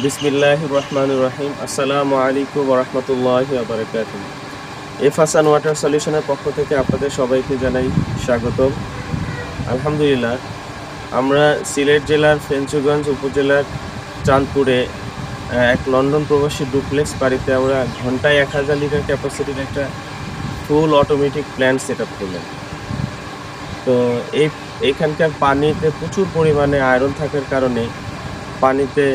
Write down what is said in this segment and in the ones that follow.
বিসমিল্লাহির রহমানির রহিম। আসসালামু আলাইকুম ওয়া রাহমাতুল্লাহি ওয়া বারাকাতুহু। এফ হাসান ওয়াটার সলিউশনের পক্ষ থেকে আপনাদের সবাইকে জানাই স্বাগতম। আলহামদুলিল্লাহ, আমরা সিলেট জেলার ফেঞ্চুগঞ্জ উপজেলার চাঁদপুরে এক লন্ডন প্রবাসী ডুপ্লেক্স বাড়িতে আমরা ঘন্টায় 1000 লিটার ক্যাপাসিটির একটা full automatic plant set up করলাম। তো এইখানকার পানিতে প্রচুর পরিমাণে আয়রন থাকার কারণে পানিতে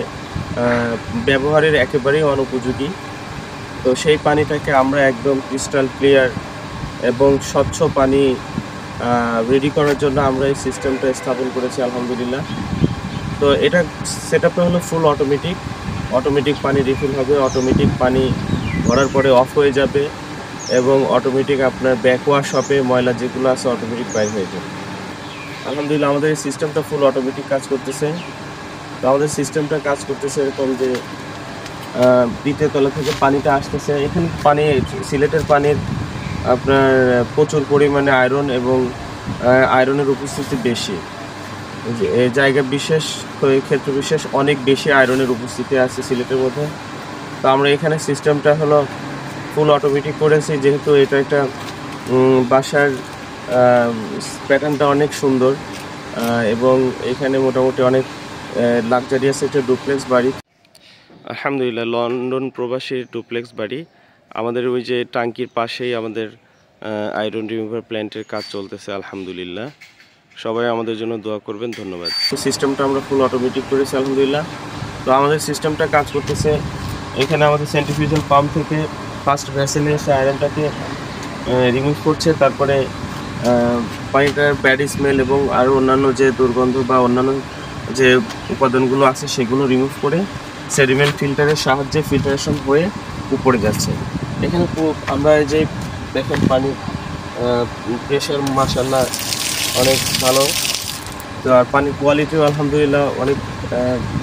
ব্যবহারের একেবারেই অনুপযোগী। তো সেই পানিটাকে আমরা একদম ক্রিস্টাল ক্লিয়ার এবং স্বচ্ছ পানি রেডি করার জন্য আমরা এই সিস্টেমটা স্থাপন করেছি আলহামদুলিল্লাহ। তো এটা সেট আপটা হলো ফুল অটোমেটিক পানি রিফিল হবে, অটোমেটিক পানি ভরার পরে অফ হয়ে যাবে এবং অটোমেটিক আপনার ব্যাকওয়াশ হবে, ময়লা যেগুলো আছে অটোমেটিক বাইর হয়ে যাবে। আলহামদুলিল্লাহ আমাদের এই সিস্টেমটা ফুল অটোমেটিক কাজ করতেছে। তো আমাদের সিস্টেমটা কাজ করতেছে এরকম যে দ্বিতীয় তলা থেকে পানিটা আসতেছে। এখানে পানি, সিলেটের পানির আপনার প্রচুর পরিমাণে আয়রন এবং আয়রনের উপস্থিতি বেশি। এই জায়গা বিশেষ, তো এই ক্ষেত্র বিশেষ অনেক বেশি আয়রনের উপস্থিতি আছে সিলেটের মধ্যে। তো আমরা এখানে সিস্টেমটা হলো ফুল অটোমেটিক করেছি, যেহেতু এটা একটা বাসার প্যাটার্নটা অনেক সুন্দর এবং এখানে মোটামুটি অনেক লাক্সারিয়াস একটা ডুপ্লেক্স বাড়ি। আলহামদুলিল্লাহ, লন্ডন প্রবাসী ডুপ্লেক্স বাড়ি। আমাদের ওই যে টাঙ্কির পাশেই আমাদের আয়রন রিমুভার প্ল্যান্টের কাজ চলতেছে আলহামদুলিল্লাহ। সবাই আমাদের জন্য দোয়া করবেন, ধন্যবাদ। সিস্টেমটা আমরা ফুল অটোমেটিক করেছি আলহামদুলিল্লাহ। তো আমাদের সিস্টেমটা কাজ করতেছে, এখানে আমাদের সেন্ট্রিফিউজাল পাম্প থেকে ফার্স্ট ভেসেলে এসে আয়রনটাকে রিমুভ করছে, তারপরে পানিটার ব্যাড স্মেল এবং আরও অন্যান্য যে দুর্গন্ধ বা অন্যান্য যে উপাদানগুলো আছে সেগুলো রিমুভ করে সেডিমেন্ট ফিল্টারের সাহায্যে ফিল্টারেশন হয়ে উপরে যাচ্ছে। এখানে আমরা যে দেখেন পানির প্রেশার মাশাআল্লাহ অনেক ভালো। তো আর পানির কোয়ালিটিও আলহামদুলিল্লাহ অনেক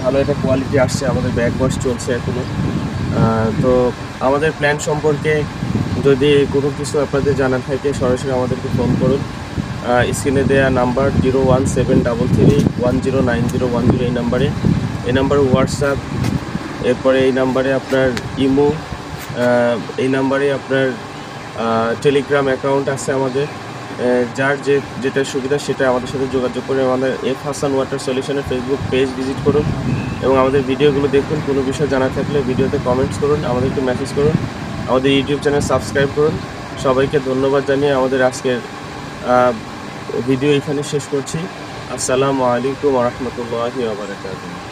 ভালো একটা কোয়ালিটি আসছে। আমাদের ব্যাক ওয়াশ চলছে এখনও। তো আমাদের প্ল্যান সম্পর্কে যদি কোনো কিছু আপনাদের জানা থাকে সরাসরি আমাদেরকে ফোন করুন। স্ক্রিনে দেওয়া নাম্বার 01733109010 এই নাম্বারে হোয়াটসঅ্যাপ, এরপরে এই নাম্বারে আপনার ইমো, এই নাম্বারে আপনার টেলিগ্রাম অ্যাকাউন্ট আছে আমাদের। যার যেটা সুবিধা সেটা আমাদের সাথে যোগাযোগ করে আমাদের এফ হাসান ওয়াটার সলিউশনের ফেসবুক পেজ ভিজিট করুন এবং আমাদের ভিডিওগুলো দেখুন। কোনো বিষয় জানা থাকলে ভিডিওতে কমেন্টস করুন, আমাদেরকে মেসেজ করুন, আমাদের ইউটিউব চ্যানেল সাবস্ক্রাইব করুন। সবাইকে ধন্যবাদ জানিয়ে আমাদের আজকের ভিডিও এখানে শেষ করছি। আসসালামু আলাইকুম ওয়া রাহমাতুল্লাহি ওয়া বারাকাতুহু।